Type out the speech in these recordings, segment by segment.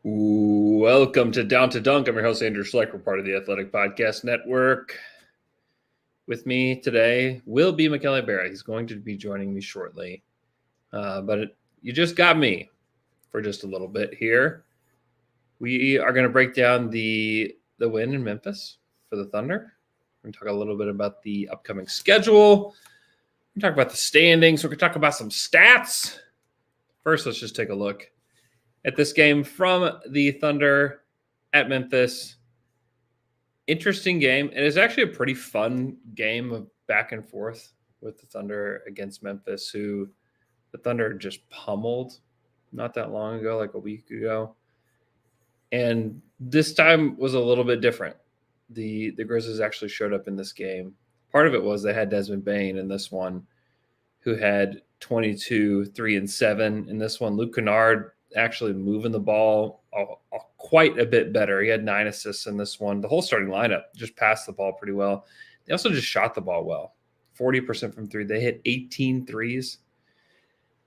Welcome to Down to Dunk. I'm your host, Andrew Schlecht. We're part of the Athletic Podcast Network. With me today will be Michele Berra. He's going to be joining me shortly. You just got me for just a little bit here. We are going to break down the win in Memphis for the Thunder. We're going to talk a little bit about the upcoming schedule. We're going to talk about the standings. We're going to talk about some stats. First, let's just take a look at this game from the Thunder at Memphis. Interesting game. It is actually a pretty fun game of back and forth with the Thunder against Memphis, who the Thunder just pummeled not that long ago, like a week ago. And this time was a little bit different. The Grizzlies actually showed up in this game. Part of it was they had Desmond Bane in this one, who had 22, 3, and 7 in this one. Luke Kennard actually moving the ball quite a bit better. He had 9 assists in this one. The whole starting lineup just passed the ball pretty well. They also just shot the ball well. 40% from 3. They hit 18 threes.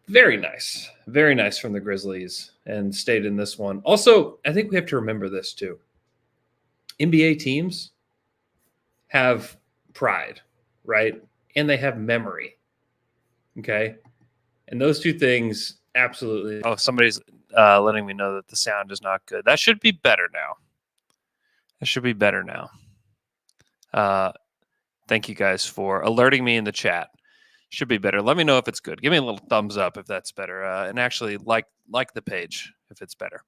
Very nice. Very nice from the Grizzlies and stayed in this one. Also, I think we have to remember this too. NBA teams have pride, right? And they have memory. Okay? And those two things absolutely. Oh, somebody's letting me know that the sound is not good. That should be better now. Thank you guys for alerting me in the chat. Should be better. Let me know if it's good. Give me a little thumbs up if that's better. And actually like the page if it's better.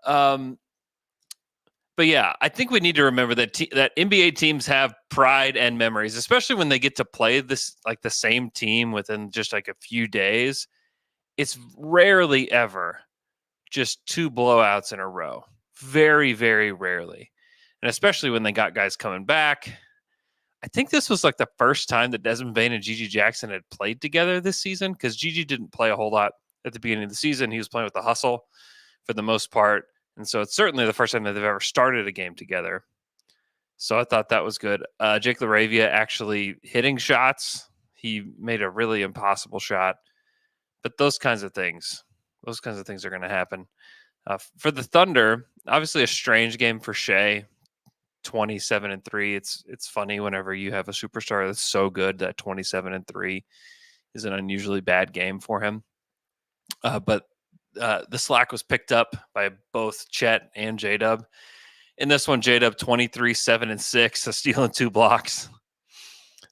But yeah, I think we need to remember that that NBA teams have pride and memories, especially when they get to play this like the same team within just like a few days. It's rarely ever just 2 blowouts in a row. Very, very rarely. And especially when they got guys coming back. I think this was like the first time that Desmond Bane and Gigi Jackson had played together this season, because Gigi didn't play a whole lot at the beginning of the season. He was playing with the hustle for the most part. And so it's certainly the first time that they've ever started a game together. So I thought that was good. Jake LaRavia actually hitting shots. He made a really impossible shot. But those kinds of things are going to happen. For the Thunder, obviously a strange game for Shea. 27-3. It's funny whenever you have a superstar that's so good that 27-3 is an unusually bad game for him. But the slack was picked up by both Chet and J-Dub. In this one, J-Dub 23, 7, and 6, a steal and 2 blocks.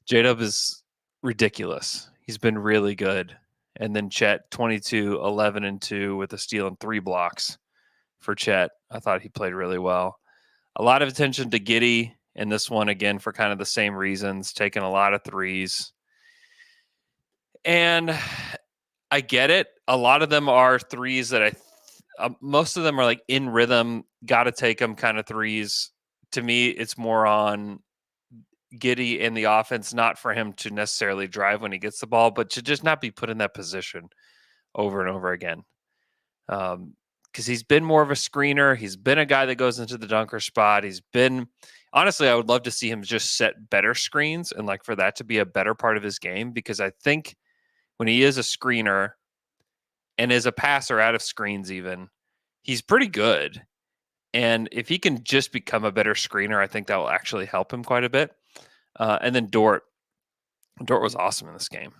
J-Dub is ridiculous. He's been really good. And then Chet 22, 11, and 2 with a steal and 3 blocks for Chet. I thought he played really well. A lot of attention to Giddey in this one, again, for kind of the same reasons, taking a lot of threes. And I get it. A lot of them are threes that most of them are like in rhythm, got to take them kind of threes. To me, it's more on Giddey in the offense, not for him to necessarily drive when he gets the ball, but to just not be put in that position over and over again. Because he's been more of a screener. He's been a guy that goes into the dunker spot. Honestly, I would love to see him just set better screens and like for that to be a better part of his game, because I think when he is a screener and is a passer out of screens even, he's pretty good. And if he can just become a better screener, I think that will actually help him quite a bit. And then Dort was awesome in this game.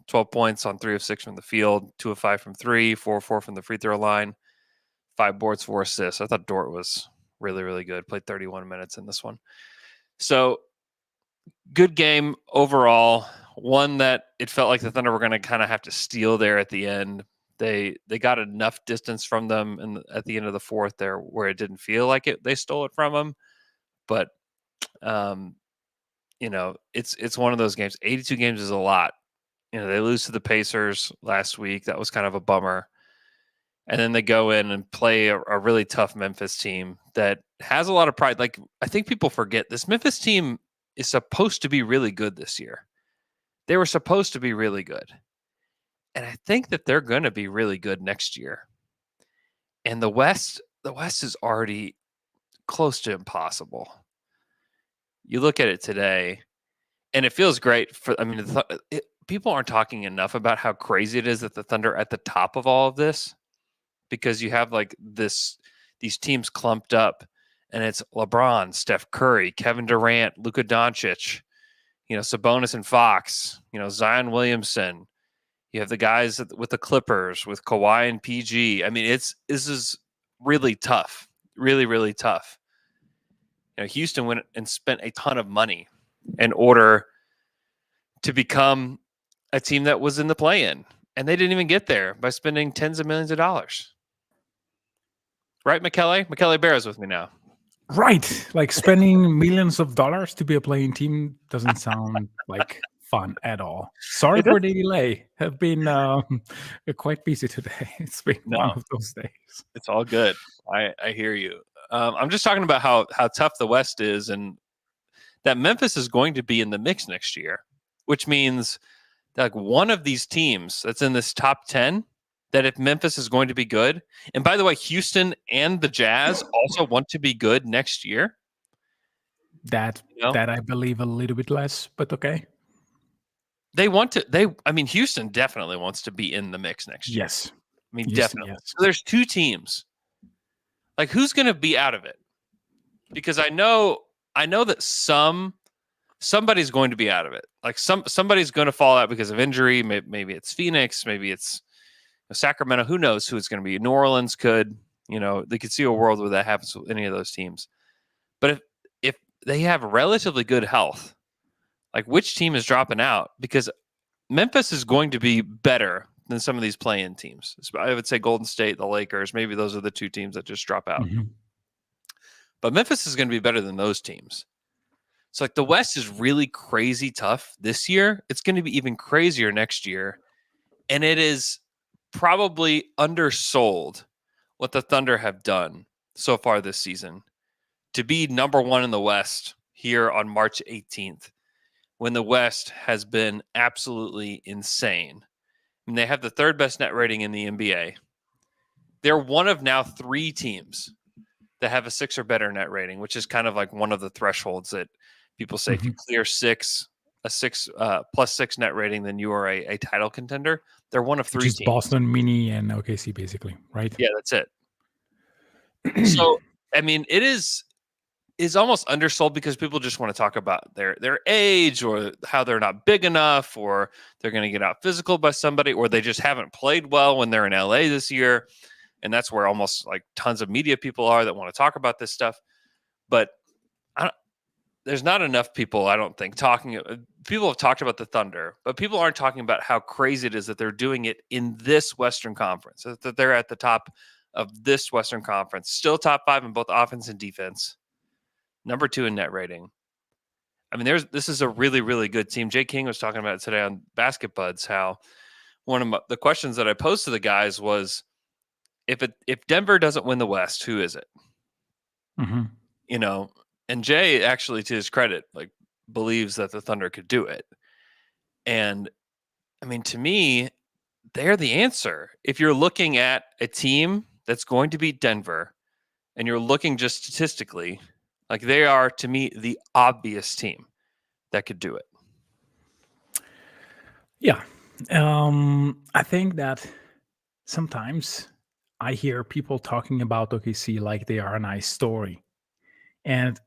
12 points on 3 of 6 from the field, 2 of 5 from 3, 4 of 4 from the free throw line. 5 boards, 4 assists. I thought Dort was really, really good. Played 31 minutes in this one. So good game overall. One that it felt like the Thunder were going to kind of have to steal there at the end. They got enough distance from them at the end of the fourth there where it didn't feel like they stole it from them. But, it's one of those games. 82 games is a lot. They lose to the Pacers last week. That was kind of a bummer. And then they go in and play a really tough Memphis team that has a lot of pride. Like, I think people forget this Memphis team is supposed to be really good this year. They were supposed to be really good. And I think that they're going to be really good next year. And the West is already close to impossible. You look at it today, and it feels great people aren't talking enough about how crazy it is that the Thunder are at the top of all of this. Because you have like this these teams clumped up, and it's LeBron, Steph Curry, Kevin Durant, Luka Doncic, Sabonis and Fox, Zion Williamson. You have the guys with the Clippers, with Kawhi and PG. I mean, this is really tough, really, really tough. Houston went and spent a ton of money in order to become a team that was in the play-in, and they didn't even get there by spending tens of millions of dollars. Right, Michele? Michele Berra is with me now. Right. Like spending millions of dollars to be a playing team doesn't sound like fun at all. Sorry for the delay. Have been quite busy today. It's been one of those days. It's all good. I hear you. I'm just talking about how tough the West is, and that Memphis is going to be in the mix next year, which means that one of these teams that's in this top 10, that if Memphis is going to be good, and by the way, Houston and the Jazz also want to be good next year. That I believe a little bit less, but okay. They want to. Houston definitely wants to be in the mix next year. Yes. Houston, definitely. Yes. So there's two teams. Like, who's going to be out of it? Because I know that somebody's going to be out of it. Like somebody's going to fall out because of injury. Maybe it's Phoenix. Maybe it's Sacramento. Who knows who it's going to be? New Orleans could. They could see a world where that happens with any of those teams. But if they have relatively good health, like, which team is dropping out? Because Memphis is going to be better than some of these play-in teams. I would say Golden State, the Lakers, maybe those are the two teams that just drop out. Mm-hmm. But Memphis is going to be better than those teams. So, like, the West is really crazy tough this year. It's going to be even crazier next year. And it is probably undersold what the Thunder have done so far this season to be number one in the West here on March 18th, when the West has been absolutely insane. And they have the third best net rating in the NBA. They're one of now three teams that have a 6 or better net rating, which is kind of like one of the thresholds that people say, if you clear a 6 plus 6 net rating, then you are a title contender. They're one of three teams. Boston, Mini, and OKC, basically, right? Yeah, that's it. So, it is almost undersold because people just want to talk about their age, or how they're not big enough, or they're going to get out physical by somebody, or they just haven't played well when they're in LA this year. And that's where almost like tons of media people are that want to talk about this stuff. But there's not enough people, I don't think, people have talked about the Thunder, but people aren't talking about how crazy it is that they're doing it in this Western Conference, that they're at the top of this Western Conference, still top 5 in both offense and defense. Number 2 in net rating. This is a really, really good team. Jay King was talking about it today on Basket Buds, how one of the questions that I posed to the guys was, if Denver doesn't win the West, who is it? Mm-hmm. And Jay, actually, to his credit, believes that the Thunder could do it. And to me, they're the answer. If you're looking at a team that's going to beat Denver, and you're looking just statistically, they are, to me, the obvious team that could do it. Yeah. I think that sometimes I hear people talking about OKC like they are a nice story. And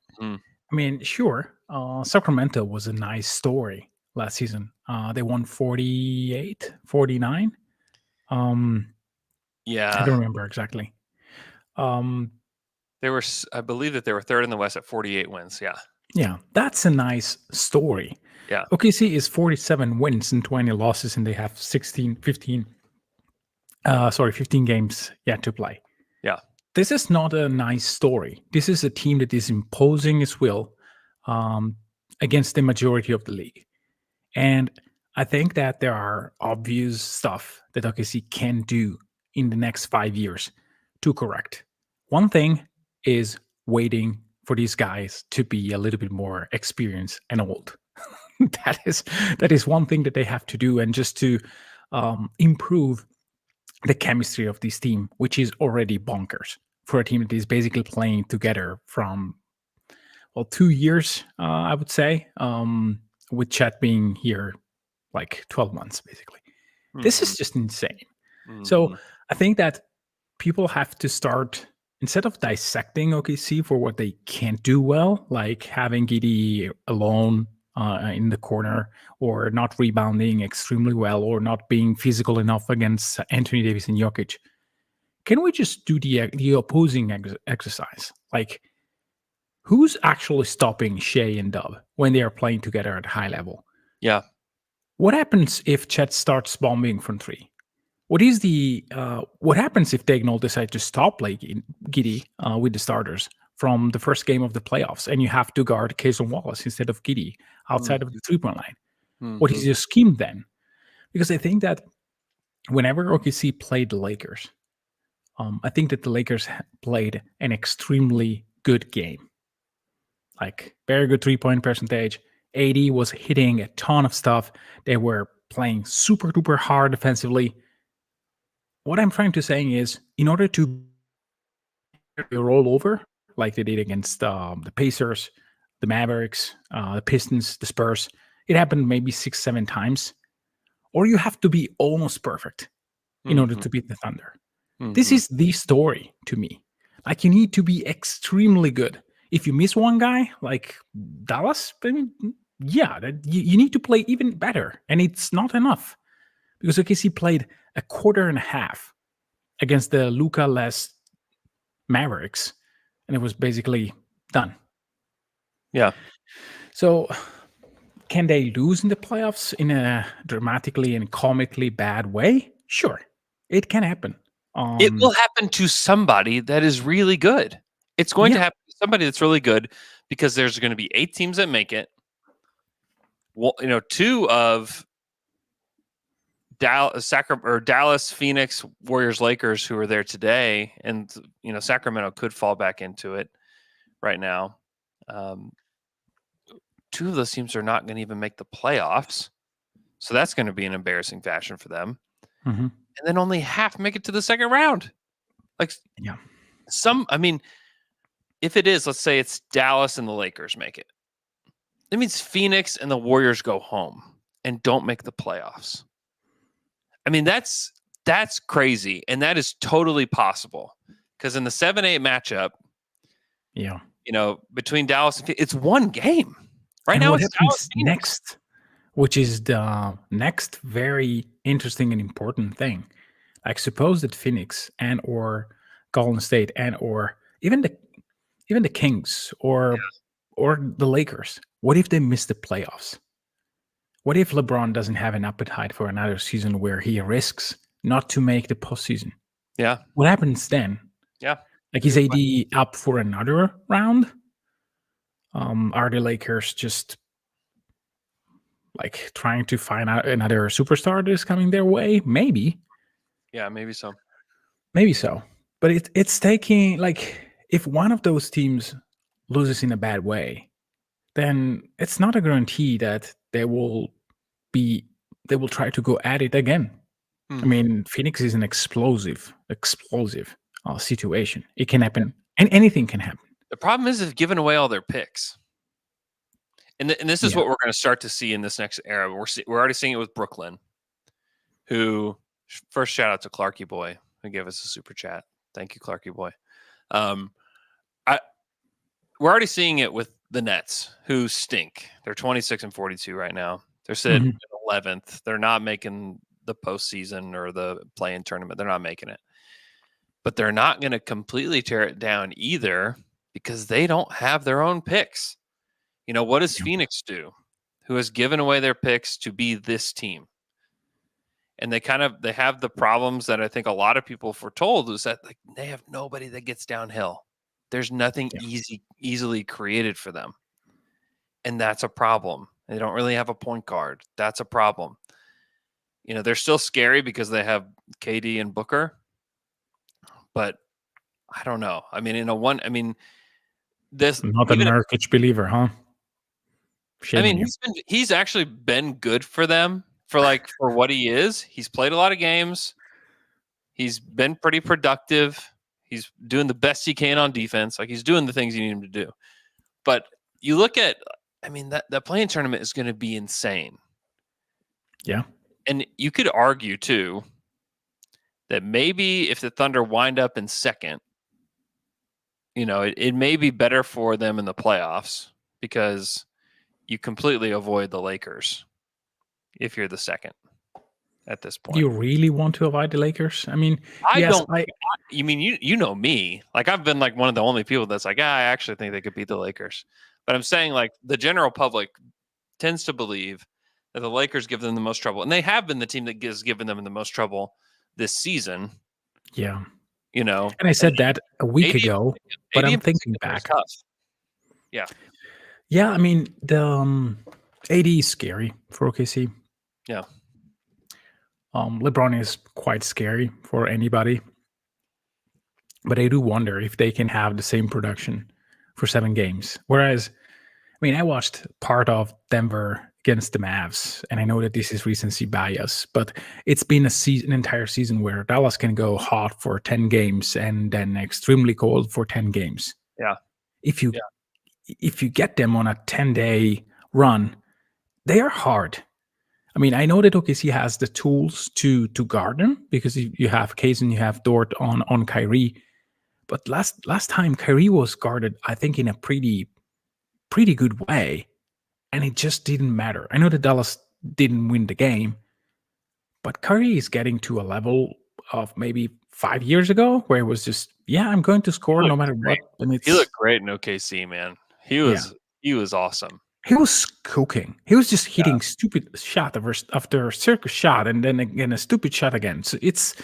sure, Sacramento was a nice story last season. They won 48, 49. Yeah. I don't remember exactly. I believe that they were third in the West at 48 wins. Yeah. Yeah, that's a nice story. Yeah. OKC is 47 wins and 20 losses, and they have 15 games yet to play. Yeah. This is not a nice story. This is a team that is imposing its will against the majority of the league. And I think that there are obvious stuff that OKC can do in the next 5 years to correct. One thing is waiting for these guys to be a little bit more experienced and old. That is one thing that they have to do, and just to improve the chemistry of this team, which is already bonkers for a team that is basically playing together from 2 years, I would say, with Chet being here 12 months, basically. Mm-hmm. This is just insane. Mm-hmm. So I think that people have to start instead of dissecting OKC for what they can't do well, like having Giddy alone in the corner, or not rebounding extremely well, or not being physical enough against Anthony Davis and Jokic, can we just do the opposing exercise? Like, who's actually stopping Shea and Dub when they are playing together at high level? Yeah. What happens if Chet starts bombing from three? What happens if Dagnall decide to stop Giddy with the starters from the first game of the playoffs, and you have to guard Cason Wallace instead of Giddy outside of the 3-point line? What is your scheme then? Because I think that whenever OKC played the Lakers, I think that the Lakers played an extremely good game. Like, very good 3-point percentage. AD was hitting a ton of stuff. They were playing super duper hard defensively. What I'm trying to say is, in order to roll over like they did against the Pacers, the Mavericks, the Pistons, the Spurs, it happened maybe 6-7 times. Or you have to be almost perfect in order to beat the Thunder. This is the story to me. Like, you need to be extremely good. If you miss one guy, like Dallas, I mean, yeah, you need to play even better. And it's not enough. Because OKC played a quarter and a half against the Luka-less Mavericks, and it was basically done. Yeah. So, can they lose in the playoffs in a dramatically and comically bad way? Sure, it can happen. It will happen to somebody that is really good. It's going to happen to somebody that's really good, because there's going to be 8 teams that make it. Well, 2 of Dallas, Phoenix, Warriors, Lakers, who are there today, and Sacramento could fall back into it right now. 2 of those teams are not going to even make the playoffs, so that's going to be an embarrassing fashion for them. And then only half make it to the second round. Like, if it is, let's say it's Dallas and the Lakers make it, that means Phoenix and the Warriors go home and don't make the playoffs. I mean, that's crazy, and that is totally possible, because in the 7-8 matchup, between Dallas and Phoenix, it's one game. Right now, what it's happens Dallas, next, which is the next very interesting and important thing. Like, suppose that Phoenix and or Golden State and or even the Kings or the Lakers, what if they miss the playoffs? What if LeBron doesn't have an appetite for another season where he risks not to make the postseason? Yeah. What happens then? Yeah. Like, is AD up for another round? Are the Lakers just like trying to find out another superstar that is coming their way? Maybe. Yeah, maybe so. Maybe so. But it's taking, like, if one of those teams loses in a bad way, then it's not a guarantee that they will try to go at it again. I mean, Phoenix is an explosive situation. It can happen, and anything can happen. The problem is they've given away all their picks. And this is what we're going to start to see in this next era. We're already seeing it with Brooklyn, who, first shout out to Clarky Boy, who gave us a super chat. Thank you, Clarky Boy. We're already seeing it with the Nets, who stink. They're 26-42 right now. They're sitting 11th. They're not making the postseason or the play-in tournament. They're not making it. But they're not going to completely tear it down either, because they don't have their own picks. What does Phoenix do, who has given away their picks to be this team? And they have the problems that I think a lot of people foretold, is that, like, they have nobody that gets downhill. There's nothing easily created for them. And that's a problem. They don't really have a point guard. That's a problem. They're still scary because they have KD and Booker. But I don't know. I mean, this, not a Nurkic believer, huh? He's actually been good for them for what he is. He's played a lot of games. He's been pretty productive. He's doing the best he can on defense. Like, he's doing the things you need him to do. But you look at, that play-in tournament is going to be insane. Yeah. And you could argue too that maybe if the Thunder wind up in second, it may be better for them in the playoffs because you completely avoid the Lakers if you're the second at this point. Do you really want to avoid the Lakers? I mean, I mean, you know me. Like, I've been like one of the only people that's like, I actually think they could beat the Lakers. But I'm saying, like, the general public tends to believe that the Lakers give them the most trouble, and they have been the team that has given them the most trouble this season. yeah. And I said that a week 80 ago, but I'm thinking is back. tough. Yeah. Yeah, I mean, the AD is scary for OKC. Yeah. LeBron is quite scary for anybody. But I do wonder if they can have the same production for 7 games. Whereas, I mean, I watched part of Denver against the Mavs, and I know that this is recency bias, but it's been an entire season where Dallas can go hot for 10 games and then extremely cold for 10 games. Yeah. If you get them on a 10-day run, they are hard. I mean, I know that OKC has the tools to guard them because you have Case and you have Dort on Kyrie. But last time Kyrie was guarded, I think, in a pretty good way, and it just didn't matter. I know that Dallas didn't win the game, but Kyrie is getting to a level of maybe 5 years ago where it was just, I'm going to score no matter what. And he looked great in OKC, man. He was awesome. He was cooking. He was just hitting stupid shot after circus shot, and then again a stupid shot again. So it's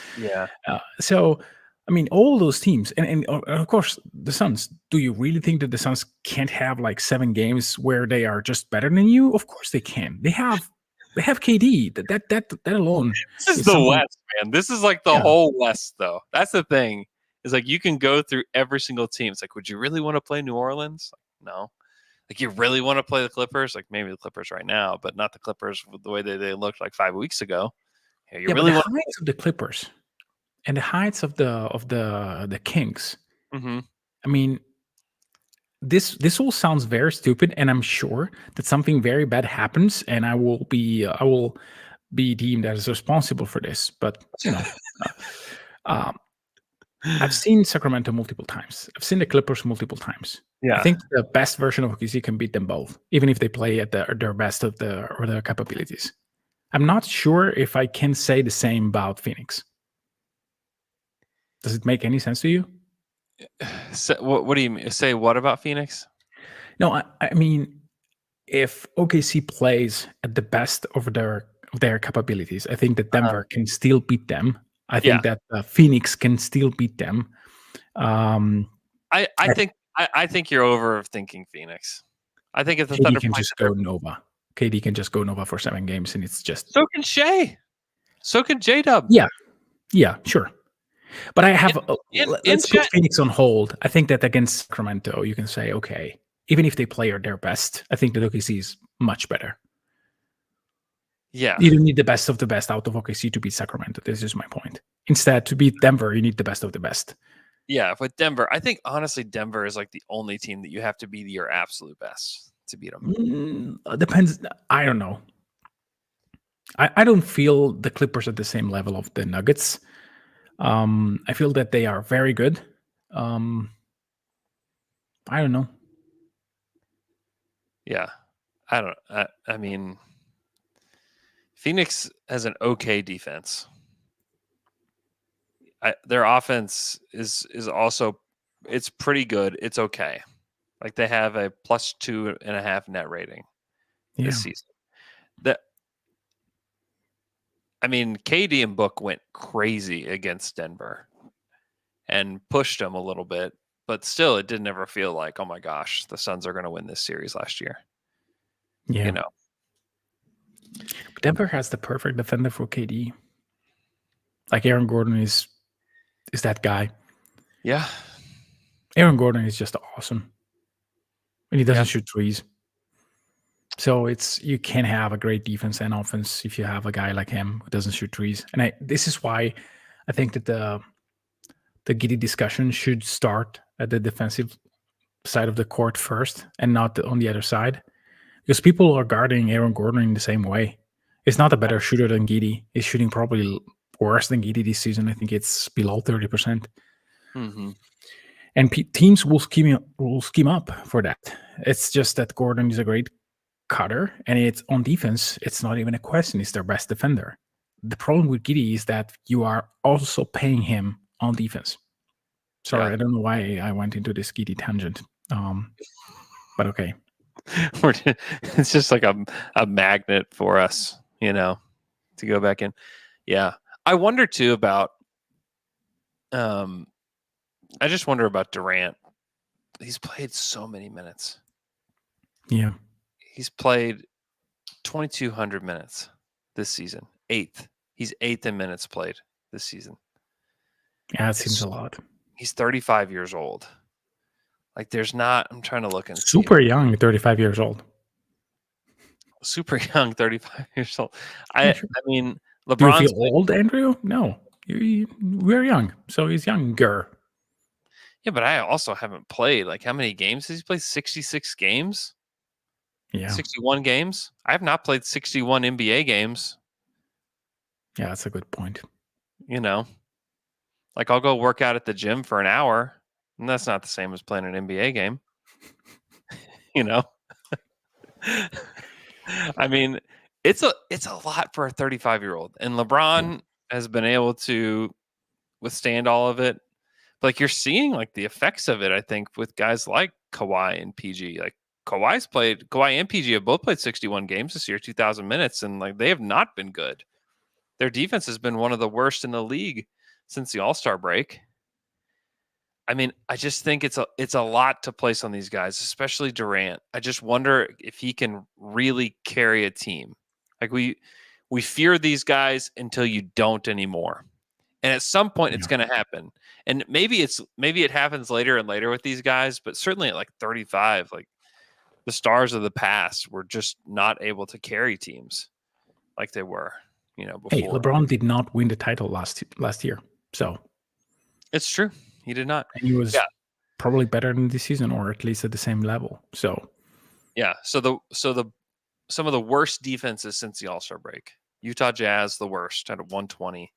so. I mean, all those teams, and of course the Suns. Do you really think that the Suns can't have like 7 games where they are just better than you? Of course they can. They have KD. That alone. This is the West, man. This is like the whole West, though. That's the thing. Is like you can go through every single team. It's like, would you really want to play New Orleans? No. Like, you really want to play the Clippers? Like, maybe the Clippers right now, but not the Clippers the way they looked like 5 weeks ago. You really want the heights of the Clippers and the heights of the Kings. Mm-hmm. I mean, this all sounds very stupid, and I'm sure that something very bad happens, and I will be deemed as responsible for this. But I've seen Sacramento multiple times. I've seen the Clippers multiple times. Yeah. I think the best version of OKC can beat them both, even if they play at their best of their capabilities. I'm not sure if I can say the same about Phoenix. Does it make any sense to you? So, what do you mean? Say what about Phoenix? No, I mean, if OKC plays at the best of their capabilities, I think that Denver can still beat them. I think that Phoenix can still beat them. I think you're overthinking Phoenix. I think if the KD Thunder can just go Nova. KD can just go Nova for 7 games, and it's just so can Shea. So can J-Dub. Yeah, sure. But I have let's put Phoenix on hold. I think that against Sacramento, you can say, okay, even if they play at their best, I think that OKC is much better. Yeah. You don't need the best of the best out of OKC to beat Sacramento. This is my point. Instead, to beat Denver, you need the best of the best. Yeah, with Denver, I think honestly Denver is like the only team that you have to be your absolute best to beat them. Depends. I don't know. I don't feel the Clippers at the same level of the Nuggets. I feel that they are very good. I don't know. Yeah, I don't. I mean, Phoenix has an okay defense. Their offense is also, it's pretty good. It's okay. Like, they have a +2.5 net rating this season. I mean, KD and Book went crazy against Denver and pushed them a little bit, but still, it didn't ever feel like, oh my gosh, the Suns are going to win this series last year. Yeah. Denver has the perfect defender for KD. Like, Aaron Gordon is that guy. Yeah. Aaron Gordon is just awesome. And he doesn't shoot threes. So you can have a great defense and offense if you have a guy like him who doesn't shoot threes. And this is why I think that the Giddey discussion should start at the defensive side of the court first and not on the other side. Because people are guarding Aaron Gordon in the same way. It's not a better shooter than Giddey. He's shooting probably worse than Giddey this season. I think it's below 30%. Mm-hmm. And teams will scheme up for that. It's just that Gordon is a great cutter, and it's on defense. It's not even a question. He's their best defender. The problem with Giddey is that you are also paying him on defense. Sorry, Yeah. I don't know why I went into this Giddey tangent. But okay. It's just like a magnet for us, to go back in. Yeah. I wonder too about I just wonder about Durant. He's played so many minutes. Yeah. He's played 2,200 minutes this season. 8th. He's 8th in minutes played this season. Yeah, it seems a lot. He's 35 years old. Like I'm trying to look and super young, 35 years old. Super young, 35 years old. Yeah, sure. I mean, Do you LeBron's feel old, Andrew? No. We're young, so he's younger. Yeah, but I also haven't played. Like, how many games has he played? 66 games? Yeah. 61 games? I have not played 61 NBA games. Yeah, that's a good point. Like I'll go work out at the gym for an hour, and that's not the same as playing an NBA game. I mean, it's a lot for a 35-year-old, and LeBron has been able to withstand all of it. But like you're seeing like the effects of it, I think, with guys like Kawhi and PG. Like Kawhi and PG have both played 61 games this year, 2,000 minutes, and like they have not been good. Their defense has been one of the worst in the league since the All-Star break. I mean, I just think it's a lot to place on these guys, especially Durant. I just wonder if he can really carry a team. Like we fear these guys until you don't anymore. And at some point it's going to happen. And maybe it happens later and later with these guys, but certainly at like 35, like the stars of the past were just not able to carry teams like they were, before. Hey, LeBron did not win the title last year. So it's true. He did not. And he was probably better than this season, or at least at the same level. So yeah. So some of the worst defenses since the All-Star break. Utah Jazz, the worst at 120.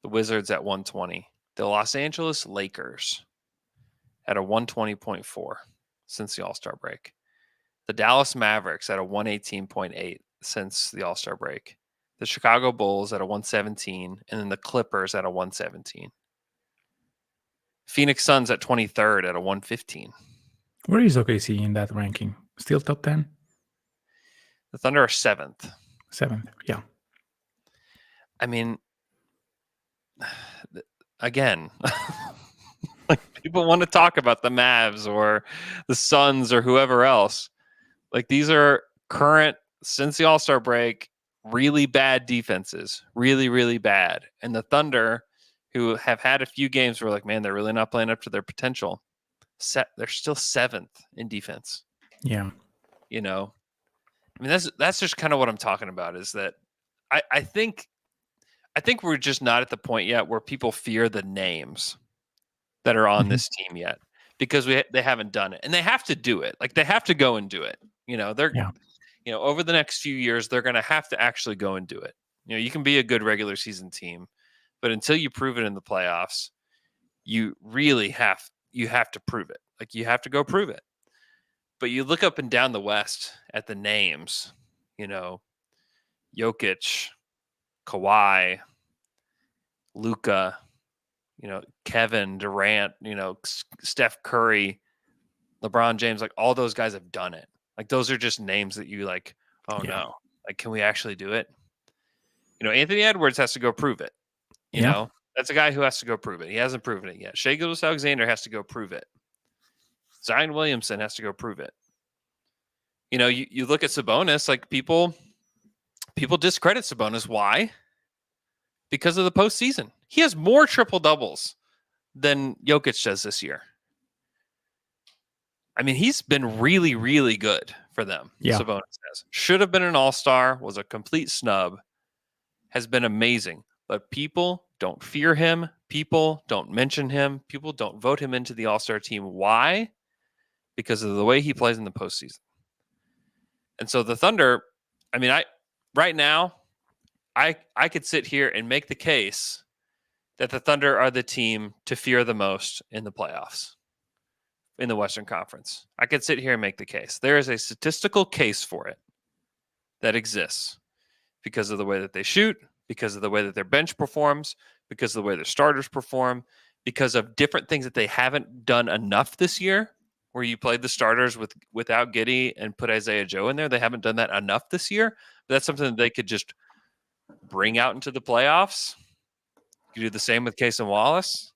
The Wizards at 120. The Los Angeles Lakers at a 120.4 since the All-Star break. The Dallas Mavericks at a 118.8 since the All-Star break. The Chicago Bulls at a 117, and then the Clippers at a 117. Phoenix Suns at 23rd at a 115. Where is OKC in that ranking? Still top 10? The Thunder are 7th. 7th, yeah. I mean, again, like people want to talk about the Mavs or the Suns or whoever else. Like these are current, since the All-Star break, really bad defenses. Really, really bad. And the Thunder, who have had a few games where like, man, they're really not playing up to their potential. They're still 7th in defense. Yeah. I mean, that's just kind of what I'm talking about, is that I think we're just not at the point yet where people fear the names that are on this team yet, because they haven't done it, and they have to do it. Like they have to go and do it. Over the next few years, they're going to have to actually go and do it. You can be a good regular season team, but until you prove it in the playoffs, you really have to prove it. Like you have to go prove it. But you look up and down the West at the names, Jokic, Kawhi, Luka, Kevin Durant, Steph Curry, LeBron James, like all those guys have done it. Like those are just names that you like, no, like, can we actually do it? Anthony Edwards has to go prove it. That's a guy who has to go prove it. He hasn't proven it yet. Shai Gilgeous-Alexander has to go prove it. Zion Williamson has to go prove it. You look at Sabonis, like people discredit Sabonis. Why? Because of the postseason. He has more triple doubles than Jokic does this year. I mean, he's been really, really good for them. Yeah. Sabonis has. Should have been an all-star, was a complete snub, has been amazing. But people don't fear him. People don't mention him. People don't vote him into the all-star team. Why? Because of the way he plays in the postseason. And so the Thunder, I mean, right now, I could sit here and make the case that the Thunder are the team to fear the most in the playoffs in the Western Conference. I could sit here and make the case. There is a statistical case for it that exists because of the way that they shoot, because of the way that their bench performs, because of the way their starters perform, because of different things that they haven't done enough this year, where you played the starters without Giddey and put Isaiah Joe in there. They haven't done that enough this year. But that's something that they could just bring out into the playoffs. You do the same with Case and Wallace.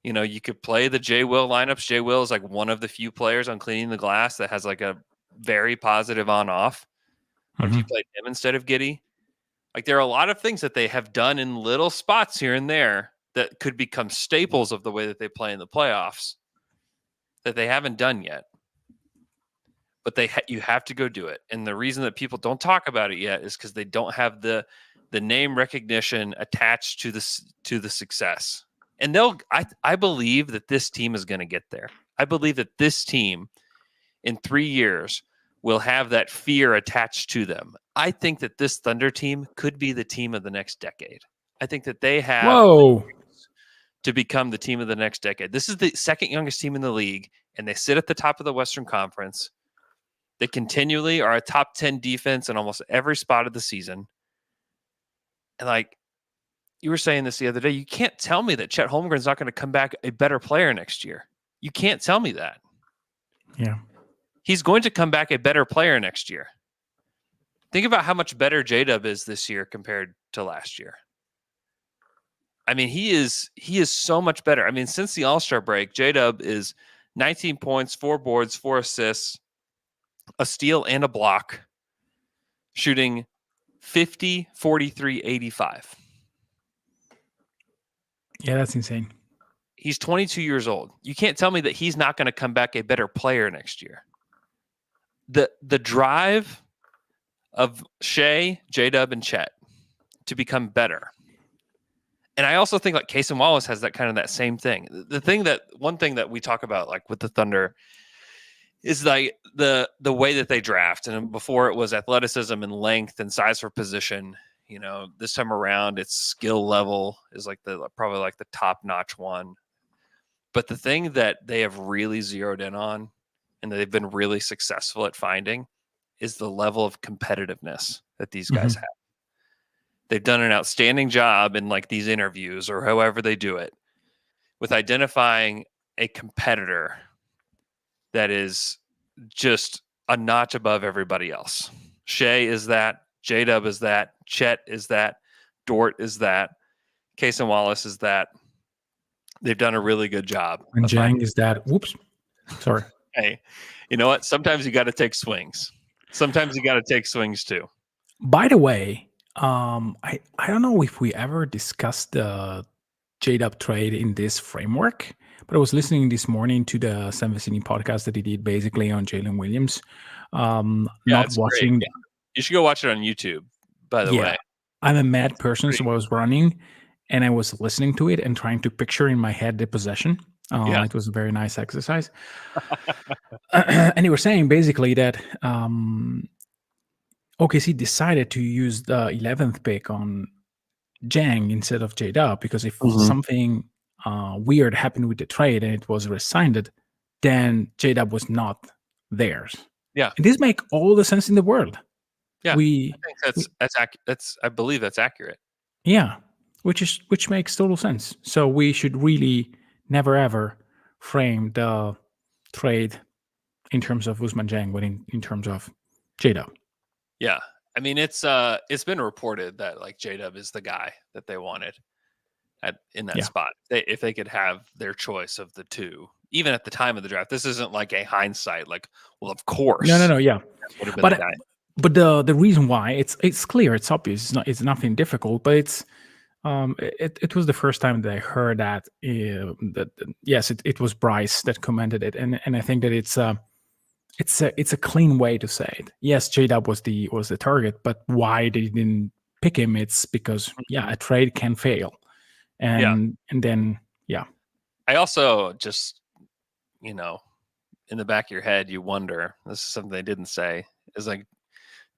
You know, you could play the J. Will lineups. J. Will is like one of the few players on Cleaning the Glass that has like a very positive on-off. What if you played him instead of Giddey? Like, there are a lot of things that they have done in little spots here and there that could become staples of the way that they play in the playoffs that they haven't done yet. But you have to go do it. And the reason that people don't talk about it yet is because they don't have the name recognition attached to the success. And I believe that this team is going to get there. I believe that this team in 3 years will have that fear attached to them. I think that this Thunder team could be the team of the next decade. I think that they have to become the team of the next decade. This is the second youngest team in the league, and they sit at the top of the Western Conference. They continually are a top 10 defense in almost every spot of the season. And like you were saying this the other day, you can't tell me that Chet Holmgren's not going to come back a better player next year. You can't tell me that. Yeah. He's going to come back a better player next year. Think about how much better J-Dub is this year compared to last year. I mean, he is so much better. I mean, since the All-Star break, J-Dub is 19 points, 4 boards, 4 assists, a steal, and a block, shooting 50, 43, 85. Yeah, that's insane. He's 22 years old. You can't tell me that he's not going to come back a better player next year. The drive of Shea, J-Dub, and Chet to become better. And I also think like Case and Wallace has that same thing. One thing that we talk about like with the Thunder is like the way that they draft. And before it was athleticism and length and size for position. You know, this time around it's skill level is like probably like the top notch one. But the thing that they have really zeroed in on and that they've been really successful at finding is the level of competitiveness that these guys have. They've done an outstanding job in like these interviews or however they do it with identifying a competitor that is just a notch above everybody else. Shea is that, J-Dub is that, Chet is that, Dort is that, Case and Wallace is that. They've done a really good job. And Jang is that. Whoops. Sorry. Hey, you know what? Sometimes you got to take swings. Sometimes you got to take swings too. By the way, I don't know if we ever discussed the J-Dub trade in this framework, but I was listening this morning to the Sam Vecini podcast that he did basically on Jalen Williams. Not watching. Yeah. You should go watch it on YouTube, by the way. I'm a mad person, so I was running and I was listening to it and trying to picture in my head the possession. It was a very nice exercise. And they were saying basically that OKC decided to use the 11th pick on Jang instead of J-Dub because if something weird happened with the trade and it was rescinded, then J-Dub was not theirs. Yeah. And this makes all the sense in the world. Yeah. I think I believe that's accurate. Yeah. Which makes total sense. So we should really never ever frame the trade in terms of Ousmane Dieng, but in terms of J-Dub. Yeah. I mean, it's been reported that like J-Dub is the guy that they wanted in that spot. If they could have their choice of the two, even at the time of the draft, this isn't like a hindsight, like, well, of course. No, yeah. But the reason why it's clear, it's obvious, it's nothing difficult, but it's it was the first time that I heard that yes, it was Bryce that commented it, and I think that it's a clean way to say it. Yes, J-Dub was the target, but why they didn't pick him? It's because a trade can fail, and then I also just in the back of your head you wonder. This is something they didn't say. Is like,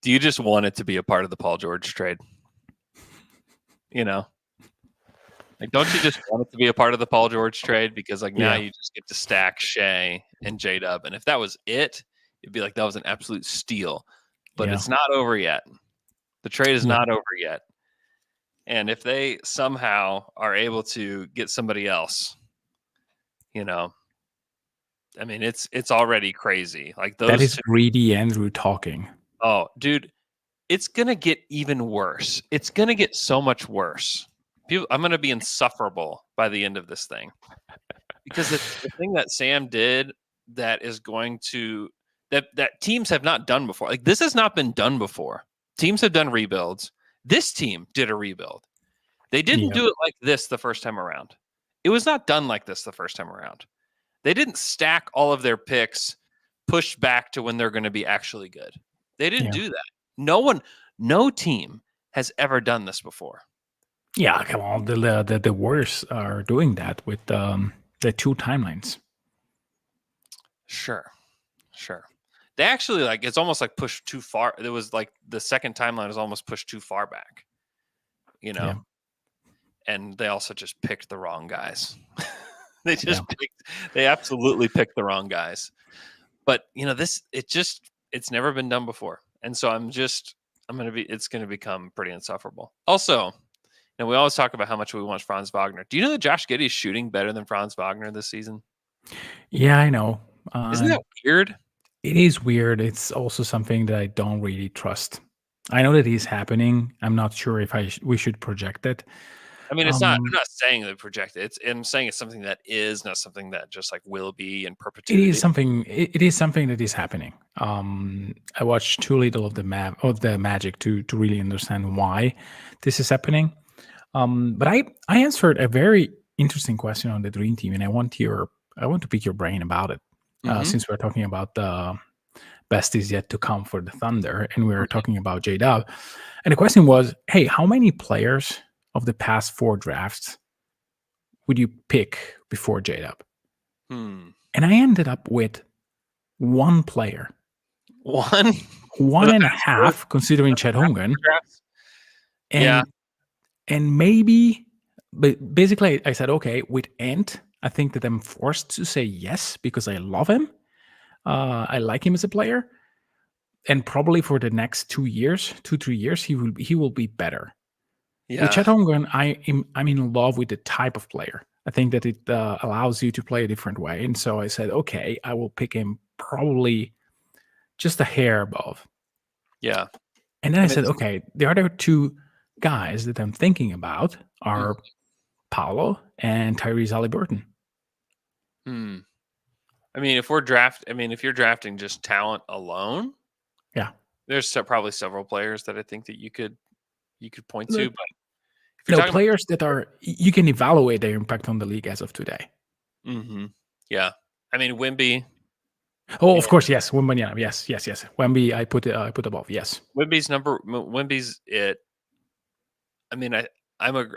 do you just want it to be a part of the Paul George trade? Like, don't you just want it to be a part of the Paul George trade? Because like now Yeah. you just get to stack Shea and J-Dub. And if that was it, it'd be like that was an absolute steal. But Yeah. it's not over yet. The trade is Yeah. not over yet. And if they somehow are able to get somebody else, you know, I mean, it's already crazy. Like That those is two. greedy Andrew talking. Oh, dude, it's gonna get even worse. It's gonna get so much worse. I'm gonna be insufferable by the end of this thing. Because the thing that Sam did that is going to that teams have not done before. Like this has not been done before. Teams have done rebuilds. This team did a rebuild. They didn't do it like this the first time around. It was not done like this the first time around. They didn't stack all of their picks pushed back to when they're going to be actually good. They didn't do that. No team has ever done this before. Yeah, come on. The Warriors are doing that with the 2 timelines. Sure. They actually like it's almost like pushed too far. It was like the second timeline is almost pushed too far back, you know. Yeah. And they also just picked the wrong guys. They absolutely picked the wrong guys. But you know, it's never been done before. And so it's gonna become pretty insufferable. Also, we always talk about how much we want Franz Wagner. Do you know that Josh Giddey is shooting better than Franz Wagner this season? Yeah, I know. Isn't that weird? It is weird. It's also something that I don't really trust. I know that it is happening. I'm not sure if we should project it. I mean, it's not. I'm not saying that projected. I'm saying it's something that is not something that just like will be in perpetuity. It is something. It is something that is happening. I watched too little of the Magic to really understand why this is happening. But I answered a very interesting question on the Dream Team, and I want to pick your brain about it. Since we're talking about the best is yet to come for the Thunder, and we're talking about J-Dub. And the question was, hey, how many players of the past 4 drafts would you pick before J-Dub? And I ended up with 1 player. 1? 1.5, considering Chet Holmgren. And maybe, but basically I said, okay, with Ant, I think that I'm forced to say yes because I love him. I like him as a player, and probably for the next 2 years, 2-3 years, he will be better. Yeah. With Chet Holmgren, I'm in love with the type of player. I think that it allows you to play a different way, and so I said, okay, I will pick him probably just a hair above. Yeah. And then I said, okay, the other 2 guys that I'm thinking about are Paolo and Tyrese Haliburton. I mean, if you're drafting just talent alone, there's probably several players that I think that you could point to. But if you're players that are you can evaluate their impact on the league as of today. Yeah, I mean Wemby. Oh, of course, yes. Wembanyama, yes. Wemby, I put above, yes. Wemby's it. I mean, I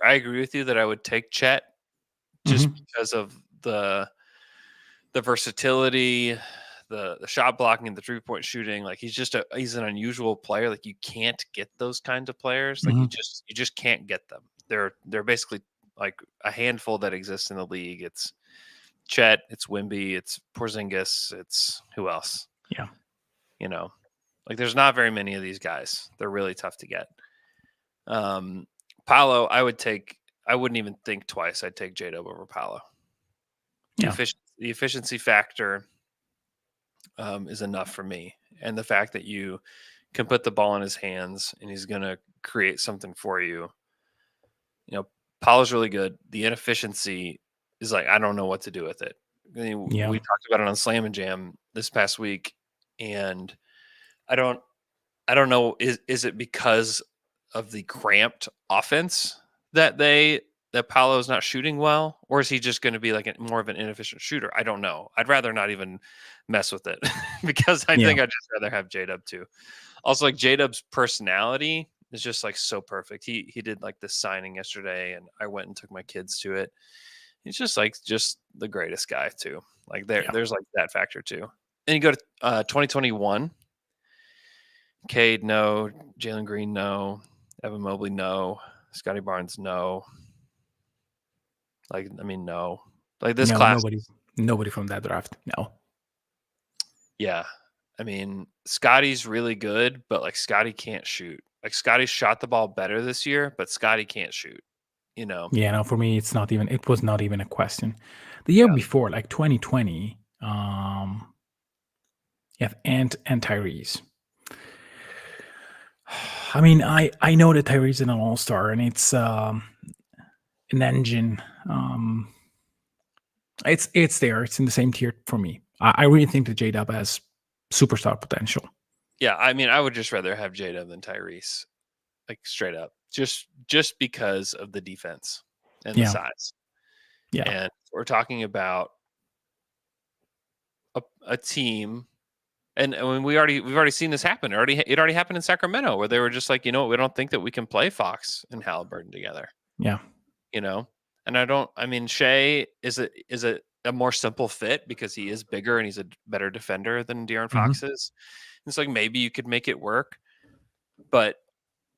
agree with you that I would take Chet just because of the versatility, the shot blocking, and the 3-point shooting. Like he's an unusual player. Like you can't get those kinds of players. Like you just can't get them. They're basically like a handful that exists in the league. It's Chet, it's Wemby, it's Porzingis, it's who else? Yeah. Like there's not very many of these guys. They're really tough to get. Paolo, I wouldn't even think twice. I'd take J-Dub over Paolo. The efficiency factor is enough for me. And the fact that you can put the ball in his hands and he's going to create something for you. Paolo's really good. The inefficiency is like, I don't know what to do with it. We talked about it on Slam and Jam this past week, and I don't know. Is it because of the cramped offense that Paolo's not shooting well, or is he just going to be like more of an inefficient shooter? I don't know. I'd rather not even mess with it because I think I'd just rather have J-Dub too. Also, like J-Dub's personality is just like so perfect. He did like this signing yesterday, and I went and took my kids to it. He's just the greatest guy too. Like there's like that factor too. Then you go to 2021. Cade, no. Jalen Green, no. Evan Mobley, no. Scotty Barnes, no. Like, I mean, no. Like this No, class, nobody from that draft. No. yeah. I mean, Scotty's really good, but like Scotty can't shoot. Like Scotty shot the ball better this year, but Scotty can't shoot. You know? Yeah, no, for me, it was not even a question. The year before, like 2020, you have Ant and Tyrese. I mean, I know that Tyrese is an all-star and it's an engine. It's there. It's in the same tier for me. I really think that J-Dub has superstar potential. Yeah, I mean, I would just rather have J-Dub than Tyrese, like straight up, just because of the defense and the size. Yeah. And we're talking about a team, and I mean, we've already seen this happen. It already happened in Sacramento, where they were just like, we don't think that we can play Fox and Halliburton together. Yeah. And I mean, Shea is a more simple fit because he is bigger and he's a better defender than De'Aaron Fox is. It's like maybe you could make it work, but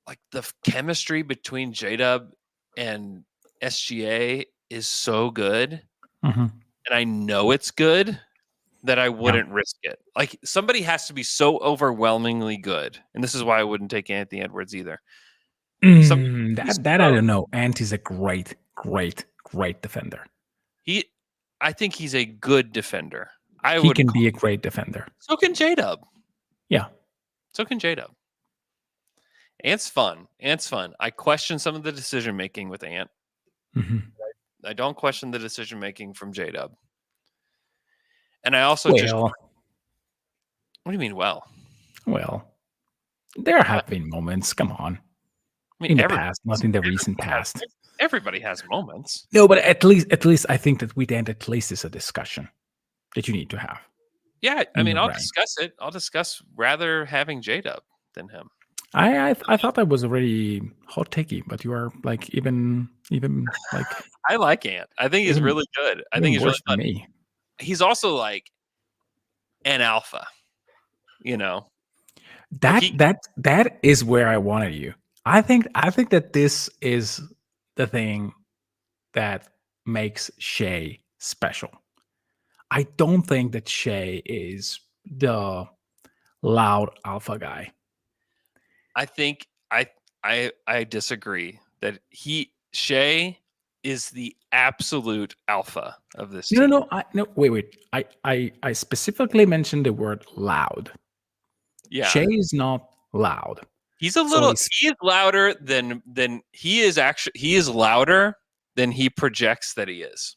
like the chemistry between J-Dub and SGA is so good, and I know it's good that I wouldn't risk it. Like somebody has to be so overwhelmingly good, and this is why I wouldn't take Anthony Edwards either. That I don't know. Ant is a great defender. I think he's a good defender. He can be a great defender. So can J-Dub. Yeah. So can J-Dub. Ant's fun. I question some of the decision making with Ant. I don't question the decision making from J-Dub. And I also what do you mean, well? Well, there have been moments. Come on. I mean, in the past, not in the recent past. Everybody has moments. No, but at least I think that with Ant, at least is a discussion that you need to have. Yeah, I mean, I'll discuss it. I'll discuss rather having J-Dub than him. I thought that was already hot takey, but you are like even like I like Ant. I think he's really good. I think he's really fun. Me. He's also like an alpha, That is where I wanted you. I think that this is the thing that makes Shea special. I don't think that Shea is the loud alpha guy. I think I disagree that Shea is the absolute alpha of this team. No, wait. I specifically mentioned the word loud. Yeah. Shea is not loud. He's he is louder than he is louder than he projects that he is.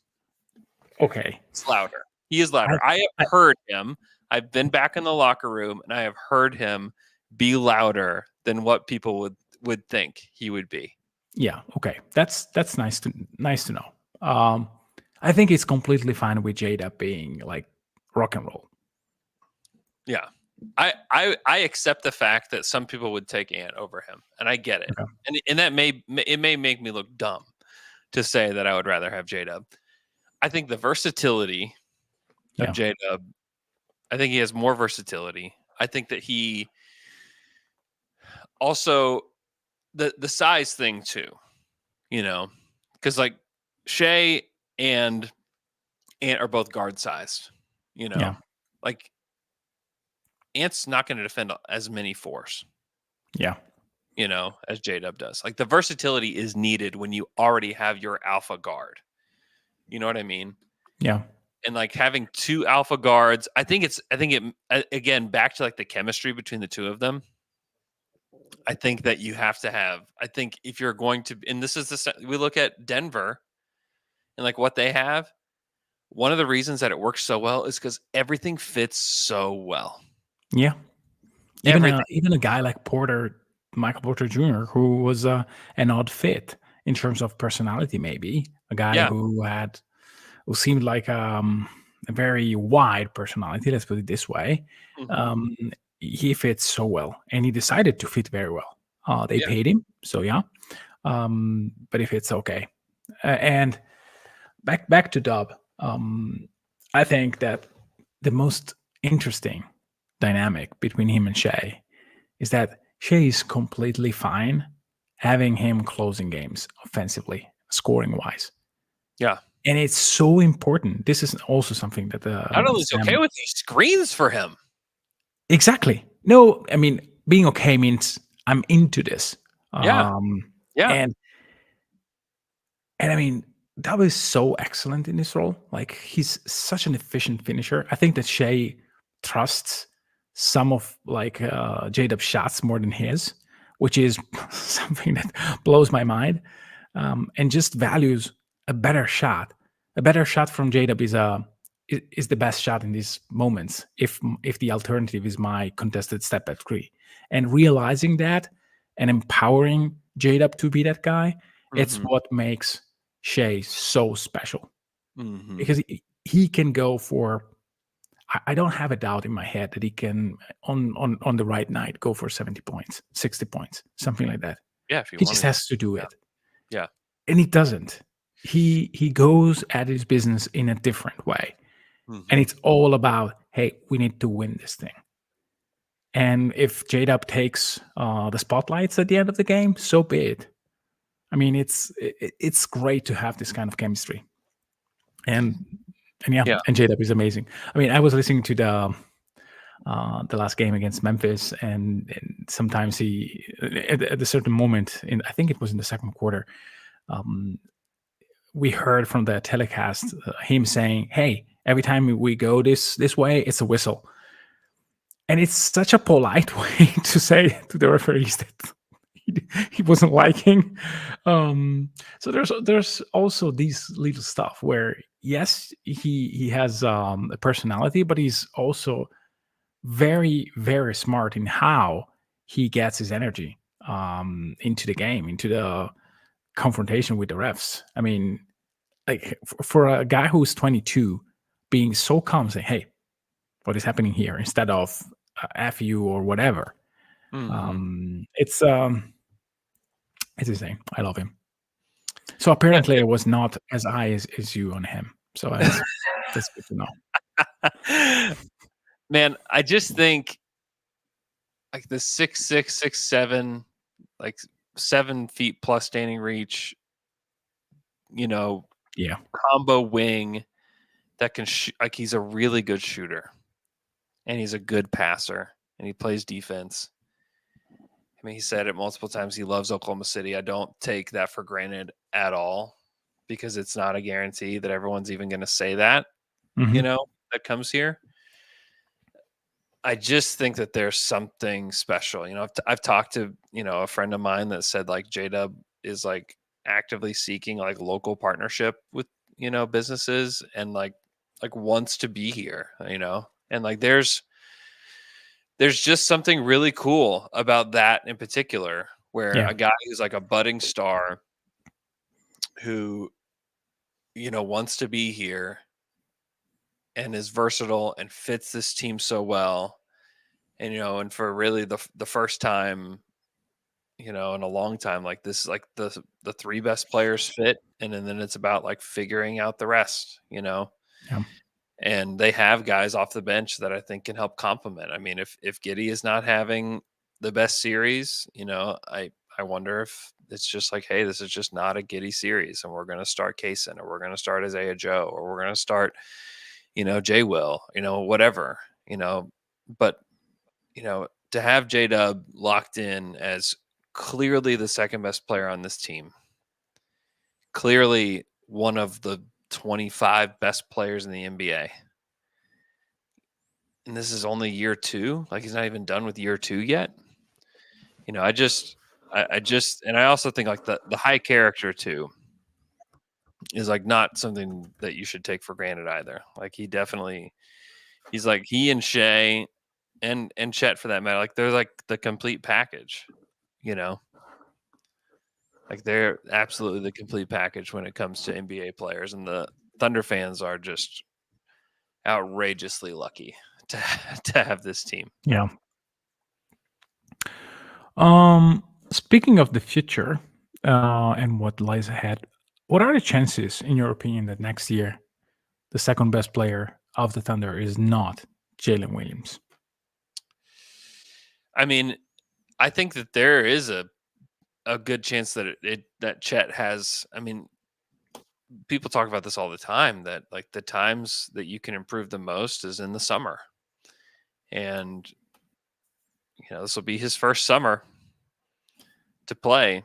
Okay. It's louder. He is louder. I have heard him. I've been back in the locker room and I have heard him be louder than what people would think he would be. Yeah. Okay. That's nice to know. I think it's completely fine with J-Dub being like rock and roll. Yeah. I accept the fact that some people would take Ant over him, and I get it. Okay. And that may make me look dumb to say that I would rather have J-Dub. I think the versatility of J-Dub, I think he has more versatility. I think that he also the size thing too, because like Shea and Ant are both guard sized, like Ant's not going to defend as many fours. Yeah. As J-Dub does. Like the versatility is needed when you already have your alpha guard. You know what I mean? Yeah. And like having two alpha guards, I think it again, back to like the chemistry between the two of them. I think that you have to have, I think if you're going to, and this is we look at Denver and like what they have. One of the reasons that it works so well is because everything fits so well. Yeah. Even a guy like Michael Porter Jr., who was an odd fit in terms of personality, maybe a guy who seemed like a very wide personality. Let's put it this way. Mm-hmm. He fits so well, and he decided to fit very well. They paid him, so but if it's okay, and back to Dub, I think that the most interesting dynamic between him and Shea is that Shea is completely fine having him closing games offensively, scoring wise. Yeah. And it's so important. This is also something that Not only is he okay with, he screens for him. Exactly. No, I mean, being okay means I'm into this. Yeah. Yeah. And I mean, that was so excellent in this role. Like, he's such an efficient finisher. I think that Shea trusts some of like J-Dub's shots more than his, which is something that blows my mind. And just values a better shot. A better shot from J-Dub is the best shot in these moments. If the alternative is my contested step back three, and realizing that and empowering J-Dub to be that guy, it's Mhm. what makes Shea so special, Mhm. because he can go for. I don't have a doubt in my head that he can on the right night go for 70 points, 60 points, something like that. Yeah, if you He wanted just to. has to do Yeah. it. Yeah. And he doesn't. He goes at his business in a different way. And Mhm. it's all about, hey, we need to win this thing. And if J-Dub takes the spotlights at the end of the game, so be it. I mean, it's great to have this kind of chemistry. And yeah, Yeah. and J-Dub is amazing. I mean, I was listening to the last game against Memphis, and sometimes he at a certain moment in, I think it was in the second quarter, we heard from the telecast him saying, "Hey, every time we go this way, it's a whistle." And it's such a polite way to say to the referees that he wasn't liking. So there's also these little stuff where, yes, he has a personality, but he's also very, very smart in how he gets his energy into the game, into the confrontation with the refs. I mean, like for a guy who's 22, being so calm, saying, "Hey, what is happening here?" instead of "F you" or whatever. Mhm. It's insane. I love him. So Yeah. apparently, I was not as high as you on him. So that's good to know. Man, I just think like the 6'6", 6'7", like 7 feet plus standing reach, Yeah, combo wing that can like he's a really good shooter and he's a good passer and he plays defense. I mean, he said it multiple times. He loves Oklahoma City. I don't take that for granted at all because it's not a guarantee that everyone's even going to say that, Mhm. that comes here. I just think that there's something special. I've talked to, a friend of mine that said like J-Dub is like actively seeking like local partnership with, businesses and like wants to be here, and like there's just something really cool about that in particular, where Yeah, a guy who's like a budding star who, wants to be here and is versatile and fits this team so well. And, and for really the first time, in a long time, like this, like the three best players fit. And then it's about like figuring out the rest, yeah, and they have guys off the bench that I think can help complement. I mean, if Giddey is not having the best series, I wonder if it's just like, hey, this is just not a Giddey series, and we're going to start Kaysen, or we're going to start Isaiah Joe, or we're going to start, Jay Will, whatever, but to have J Dub locked in as clearly the second best player on this team, clearly one of the 25 best players in the NBA. And this is only year 2. Like he's not even done with year 2 yet. I just, and I also think like the high character too is like not something that you should take for granted either. Like he's like he and Shea and Chet for that matter. Like they're like the complete package, like they're absolutely the complete package when it comes to NBA players, and the Thunder fans are just outrageously lucky to to have this team. yeah. Speaking of the future and what lies ahead, what are the chances, in your opinion, that next year the second best player of the Thunder is not Jalen Williams? I mean, I think that there is a good chance that that Chet has. I mean, people talk about this all the time, that like the times that you can improve the most is in the summer. And, this will be his first summer to play.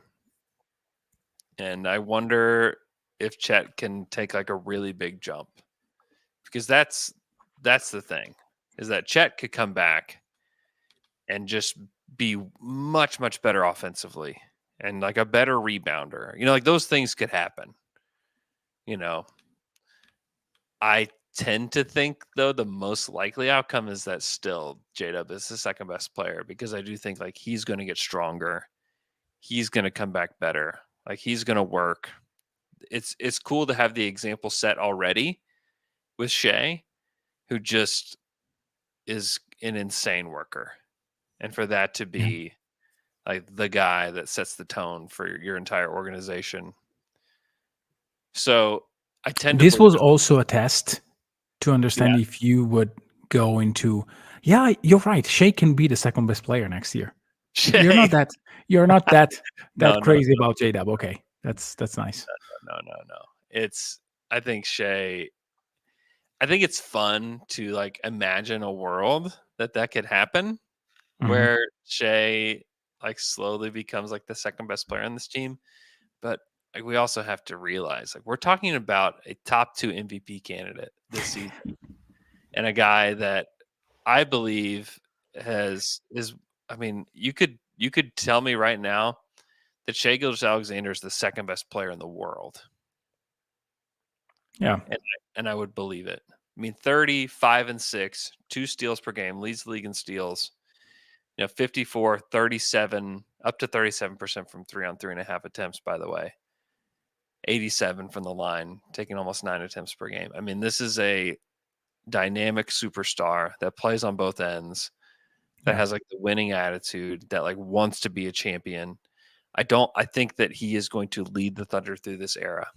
And I wonder if Chet can take like a really big jump, because that's the thing, is that Chet could come back and just be much, much better offensively and like a better rebounder. Like those things could happen. I tend to think, though, the most likely outcome is that still J-Dub is the second best player, because I do think like he's going to get stronger. He's going to come back better. Like he's going to work. It's cool to have the example set already with Shea, who just is an insane worker. And for that to be like the guy that sets the tone for your entire organization. So I tend to This believe was also a test to understand if you would go into, you're right, Shea can be the second best player next year. Shea. You're not that No, crazy about J-Dub. Okay. That's nice. No. I think Shea, I think it's fun to like imagine a world that could happen where Shea like slowly becomes like the second best player on this team. But like, we also have to realize like we're talking about a top 2 MVP candidate this season, and a guy that I believe you could tell me right now that Shea Gilgeous-Alexander is the second best player in the world. Yeah. And I would believe it. 35 and 6, 2 steals per game, leads the league in steals. 54, 37, up to 37% from 3 on 3.5 attempts, by the way. 87 from the line, taking almost 9 attempts per game. This is a dynamic superstar that plays on both ends, that has like the winning attitude, that like wants to be a champion. I think that he is going to lead the Thunder through this era.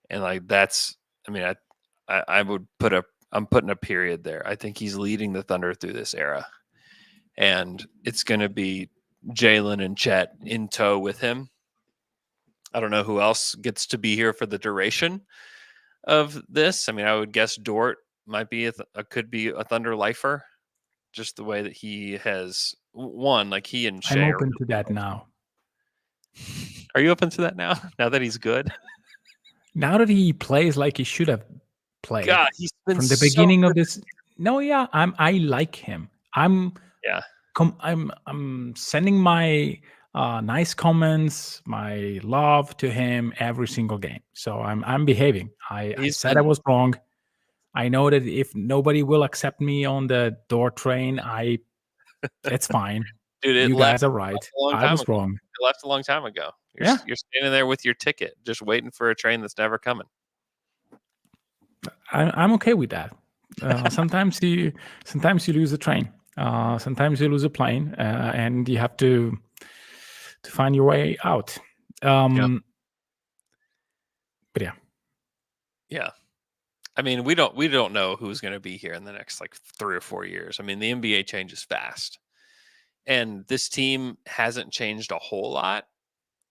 And like I'm putting a period there. I think he's leading the Thunder through this era. And it's going to be Jalen and Chet in tow with him. I don't know who else gets to be here for the duration of this. I would guess Dort might be could be a Thunder lifer, just the way that he has won. Like he and Shea. I'm open to that now. Are you open to that now? Now that he's good? Now that he plays like he should have played. God, he's been from the beginning of this. No, I like him. I'm sending my nice comments, my love to him every single game. So I'm behaving. I said I was wrong. I know that if nobody will accept me on the door train, it's fine. Dude, you guys are right. I was wrong. It left a long time ago. You're standing there with your ticket, just waiting for a train that's never coming. I'm okay with that. Sometimes you lose a train. Sometimes you lose a plane, and you have to find your way out. But yeah. We don't know who's going to be here in the next like 3 or 4 years. The NBA changes fast, and this team hasn't changed a whole lot.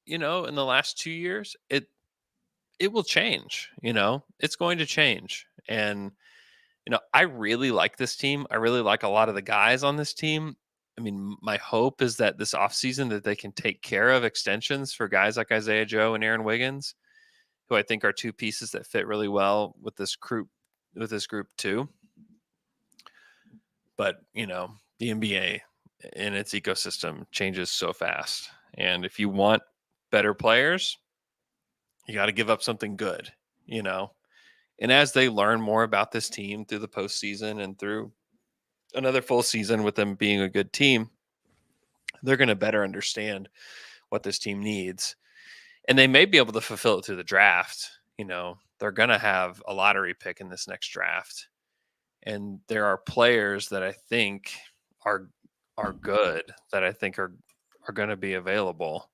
In the last 2 years, it will change. It's going to change, and I really like this team. I really like a lot of the guys on this team. My hope is that this offseason that they can take care of extensions for guys like Isaiah Joe and Aaron Wiggins, who I think are 2 pieces that fit really well with this group too. But, the NBA and its ecosystem changes so fast. And if you want better players, you got to give up something good, And as they learn more about this team through the postseason and through another full season with them being a good team, they're going to better understand what this team needs. And they may be able to fulfill it through the draft. They're going to have a lottery pick in this next draft. And there are players that I think are good, that I think are going to be available.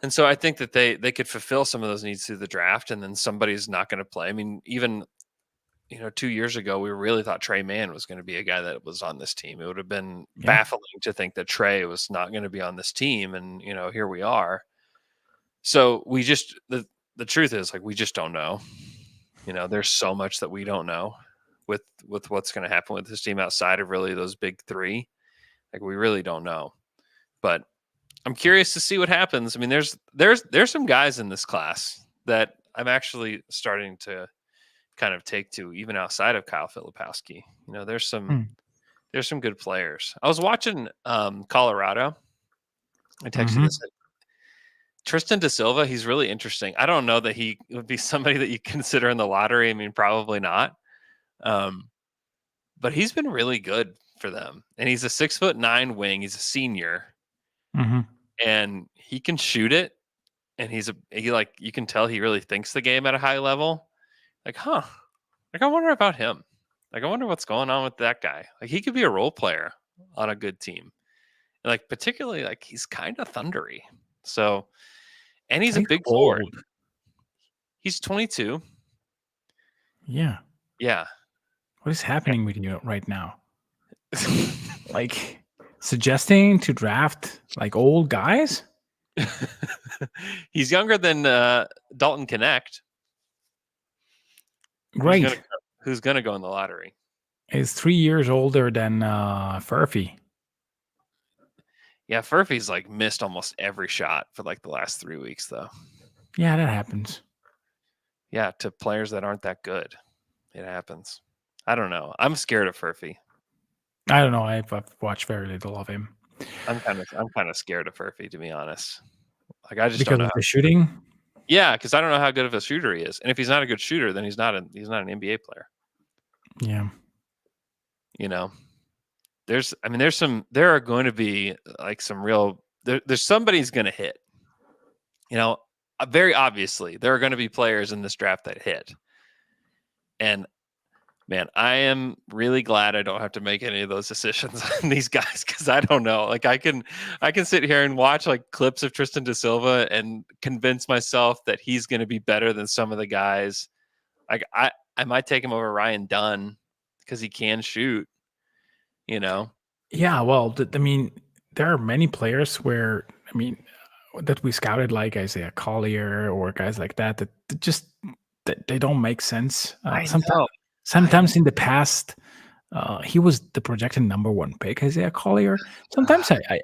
And so I think that they could fulfill some of those needs through the draft, and then somebody's not going to play. Even 2 years ago, we really thought Trey Mann was going to be a guy that was on this team. It would have been baffling to think that Trey was not going to be on this team. And, here we are. So we just, the the truth is, like, we just don't know. There's so much that we don't know with what's going to happen with this team outside of really those big three. Like, we really don't know. But I'm curious to see what happens. I mean, there's some guys in this class that I'm actually starting to kind of take to, even outside of Kyle Filipowski. There's some good players. I was watching Colorado. I texted this. Tristan Da Silva, he's really interesting. I don't know that he would be somebody that you consider in the lottery. I mean, probably not. But he's been really good for them. And he's a 6'9" wing. He's a senior. And he can shoot it. And you can tell he really thinks the game at a high level. Like, I wonder about him. Like, I wonder what's going on with that guy. Like, he could be a role player on a good team. And, like, particularly, like, he's kind of thundery. So, and he's a big forward. He's 22. Yeah. Yeah. What is happening with you right now? Like, suggesting to draft like old guys? He's younger than Dalton Connect. Great. Who's gonna go in the lottery? He's 3 years older than Furphy. Yeah, Furphy's like missed almost every shot for like the last 3 weeks, though. Yeah, that happens. Yeah, to players that aren't that good, it happens. I don't know. I'm scared of Furphy. I don't know. I've watched very little of him. I'm kind of scared of Furphy, to be honest. Like, I just because don't know of the shooting. Yeah, because I don't know how good of a shooter he is, and if he's not a good shooter, then he's not an NBA player. Yeah. There are going to be like some real. There's somebody's going to hit. Very obviously, there are going to be players in this draft that hit, and man, I am really glad I don't have to make any of those decisions on these guys, because I don't know. Like, I can sit here and watch like clips of Tristan Da Silva and convince myself that he's going to be better than some of the guys. Like, I might take him over Ryan Dunn because he can shoot. Yeah. Well, there are many players where that we scouted, like Isaiah Collier or guys like that just they don't make sense. Sometimes in the past, he was the projected number one pick, Isaiah Collier. Sometimes I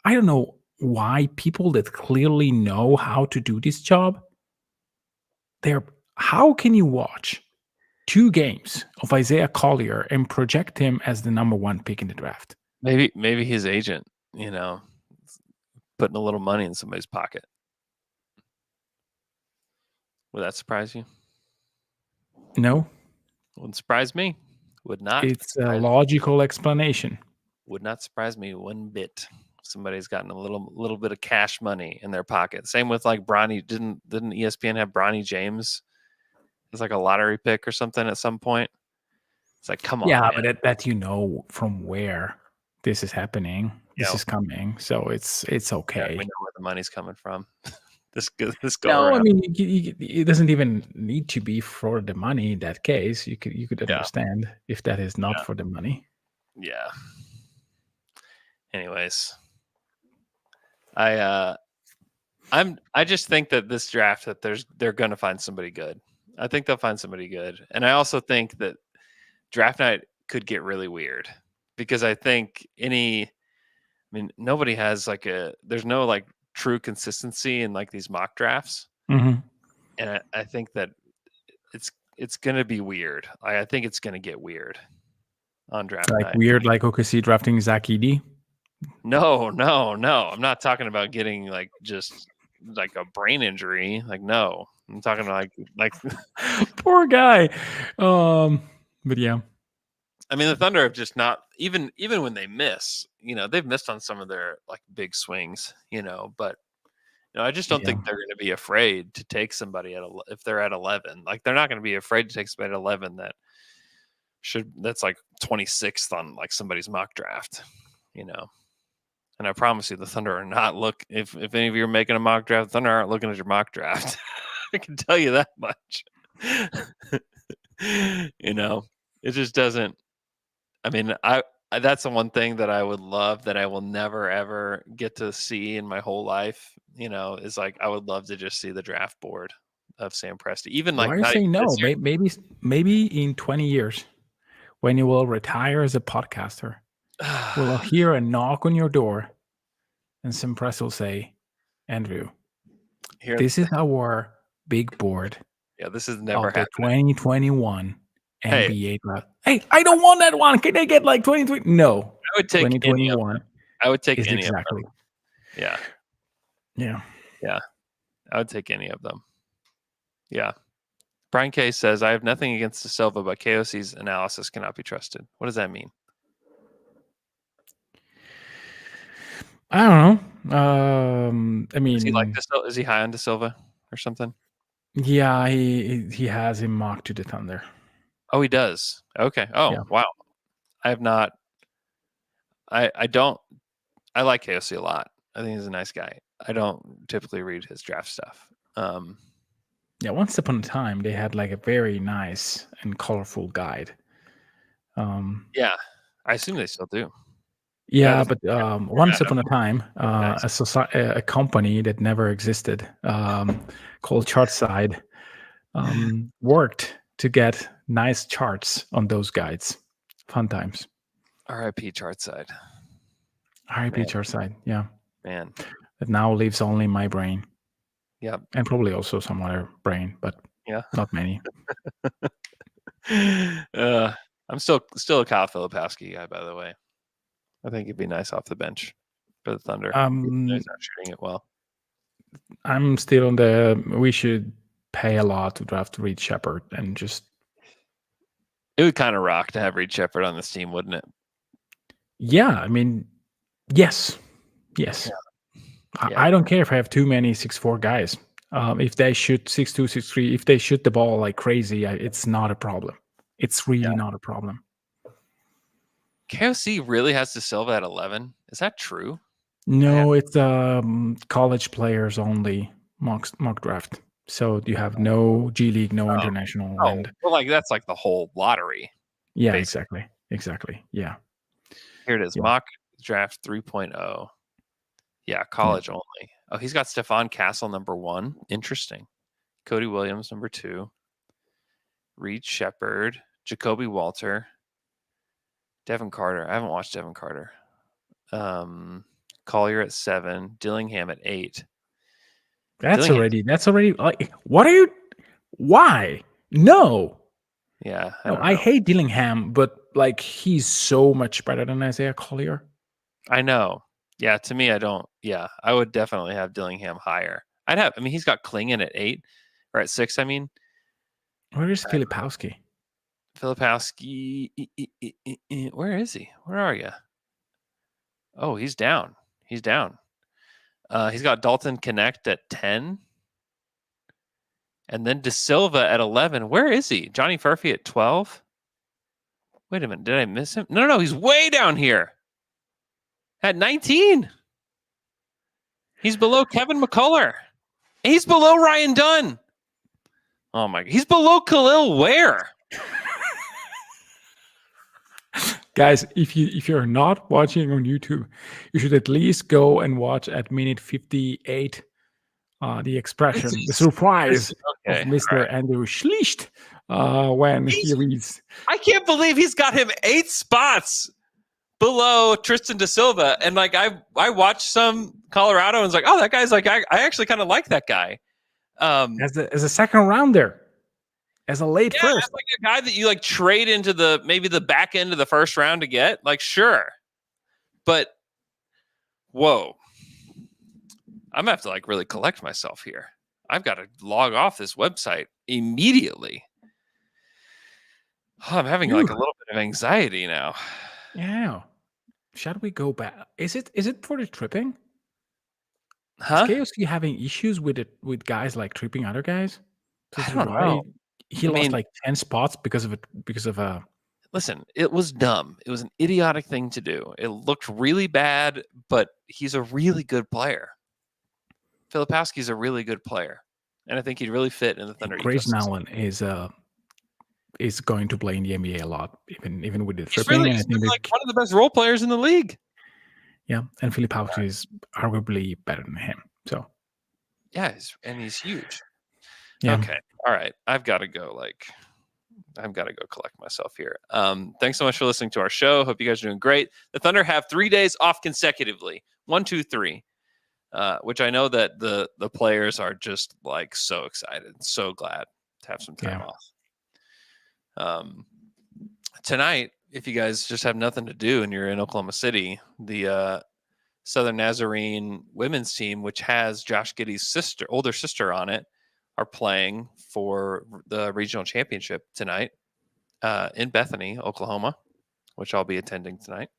don't know why people that clearly know how to do this job, how can you watch 2 games of Isaiah Collier and project him as the number one pick in the draft? Maybe his agent, putting a little money in somebody's pocket. Would that surprise you? No. Wouldn't surprise me. Would not. It's a logical explanation. Would not surprise me one bit. Somebody's gotten a little bit of cash money in their pocket. Same with like Bronny. Didn't ESPN have Bronny James as like a lottery pick or something at some point? It's like, come on. Yeah, man. but that from where this is happening. This is coming, so it's okay. Yeah, we know where the money's coming from. This go No, around. It doesn't even need to be for the money. In that case, you could understand if that is not for the money. Yeah. Anyways, I just think that this draft that they're going to find somebody good. I think they'll find somebody good, and I also think that draft night could get really weird, because I think nobody has there's no like true consistency in like these mock drafts. Mm-hmm. And I think that it's going to be weird. I think it's going to get weird on draft night. Weird, like OKC drafting Zach Edey? No. I'm not talking about getting like just like a brain injury. Like, no. I'm talking like poor guy. But yeah. The Thunder have just not even when they miss, they've missed on some of their like big swings, but I just don't think they're going to be afraid to take somebody if they're at 11. Like, they're not going to be afraid to take somebody at 11 that's like 26th on like somebody's mock draft, And I promise you, the Thunder are not if any of you are making a mock draft, the Thunder aren't looking at your mock draft. I can tell you that much. It just doesn't. That's the one thing that I would love that I will never ever get to see in my whole life, is like I would love to just see the draft board of Sam Presti. Even Why like are you not saying even no? this year. Maybe in 20 years, when you will retire as a podcaster, we'll hear a knock on your door, and Sam Press will say, "Andrew, Here, this is our big board yeah, this is never of the happening. 2021 Hey. NBA draft." Hey, I don't want that one. Can I get like 2020? No, I would take any of 2021 them. I would take is any exactly. of them. Yeah. Yeah. Yeah. I would take any of them. Yeah. Brian K says, I have nothing against De Silva, but KOC's analysis cannot be trusted. What does that mean? I don't know. I mean, Is he like is he high on De Silva or something? Yeah, he has him mocked to the Thunder. Oh, he does. Okay. Oh, Yeah. wow. I have not. I like KOC a lot. I think he's a nice guy. I don't typically read his draft stuff. Yeah, once upon a time, they had like a very nice and colorful guide. Yeah, I assume they still do. Yeah, that's- but once upon a time, Nice. a company that never existed, called Chartside, worked to get nice charts on those guides. Fun times. R.I.P. Chartside. R.I.P. Man. Chartside. Yeah, Man. that now lives only in my brain. Yep. And probably also some other brain, but Yeah. not many. I'm still a Kyle Filipowski guy, by the way. I think he'd be nice off the bench for the Thunder. He's not shooting it well. I'm still on the. We should pay a lot to draft Reed Shepherd and just. It would kind of rock to have Reed Shepherd on this team, wouldn't it? Yeah, I mean, yes. Yeah. I don't care if I have too many 6'4" guys. If they shoot 6'2", 6'3", if they shoot the ball like crazy, it's not a problem. It's really not a problem. KOC really has De Silva at 11. Is that true? No, it's college players only mock draft. So you have no G League, no international. And well, like that's like the whole lottery. Yeah, basically. Exactly. Yeah. Here it is. Yeah. Mock draft 3.0. Yeah, college only. Oh, he's got Stephon Castle number 1. Interesting. Cody Williams number 2. Reed Shepherd, Jacoby Walter, Devin Carter. I haven't watched Devin Carter. Collier at 7, Dillingham at 8. That's already like, what are you? Why? No. Yeah. I hate Dillingham, but like he's so much better than Isaiah Collier. I know. Yeah, to me, I don't. Yeah, I would definitely have Dillingham higher. He's got Klingon at 8 or at 6. I mean, where is Filipowski? Filipowski, where is he? Where are you? Oh, he's down. He's got Dalton Connect at 10. And then De Silva at 11. Where is he? Johnny Furphy at 12. Wait a minute. Did I miss him? No. He's way down here at 19. He's below Kevin McCullough. He's below Ryan Dunn. Oh my God. He's below Khalil Ware. Guys, if you're not watching on YouTube, you should at least go and watch at minute 58 the expression, the surprise of Mr. Andrew Schlecht when he reads. I can't believe he's got him 8 spots below Tristan De Silva. And like I watched some Colorado and was like, oh, that guy's like, I actually kind of like that guy. As a second rounder. As a late first. As like a guy that you like trade into maybe the back end of the first round to get, like, sure. But whoa. I'm gonna have to like really collect myself here. I've got to log off this website immediately. Oh, I'm having like a little bit of anxiety now. Yeah. Shall we go back? Is it for the tripping? Huh? Is KOC having issues with guys like tripping other guys? I don't know. He lost like 10 spots because of a. Listen, it was dumb. It was an idiotic thing to do. It looked really bad, but he's a really good player. Filipowski's a really good player, and I think he'd really fit in the Thunder. Grayson Allen is going to play in the NBA a lot, even with the tripping. He's really like one of the best role players in the league. Yeah, and Filipowski is arguably better than him. So Yeah, he's huge. Yeah. Okay. All right. I've got to go collect myself here. Thanks so much for listening to our show. Hope you guys are doing great. The Thunder have 3 days off consecutively. 1, 2, 3. Which I know that the players are just like so excited, so glad to have some time off. Tonight, if you guys just have nothing to do and you're in Oklahoma City, the Southern Nazarene women's team, which has Josh Giddey's older sister on it, are playing for the regional championship tonight in Bethany, Oklahoma, which I'll be attending tonight.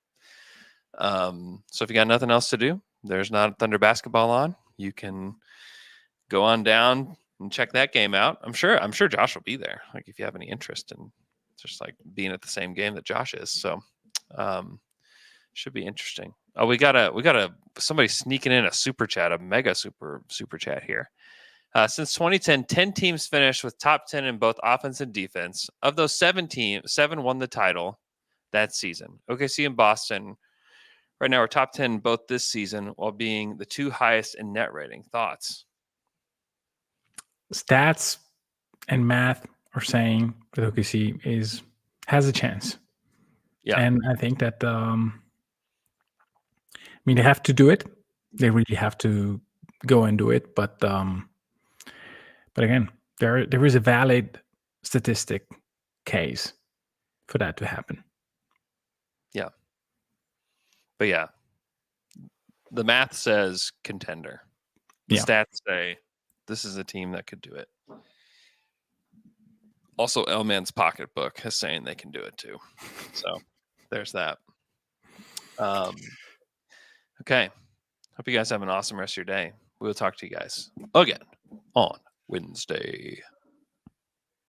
So if you got nothing else to do, there's not Thunder basketball on, you can go on down and check that game out. I'm sure Josh will be there. Like if you have any interest in just like being at the same game that Josh is. So should be interesting. Oh, we got somebody sneaking in a super chat, a mega super chat here. Since 2010, 10 teams finished with top 10 in both offense and defense. Of those 7 teams, 7 won the title that season. OKC and Boston right now are top 10 both this season, while being the 2 highest in net rating. Thoughts? Stats and math are saying that OKC has a chance. Yeah. And I think that they have to do it. They really have to go and do it. But again, there is a valid statistic case for that to happen. Yeah. But yeah, the math says contender. The stats say this is a team that could do it. Also, L-Man's pocketbook is saying they can do it too. So there's that. Okay. Hope you guys have an awesome rest of your day. We'll talk to you guys again on Wednesday.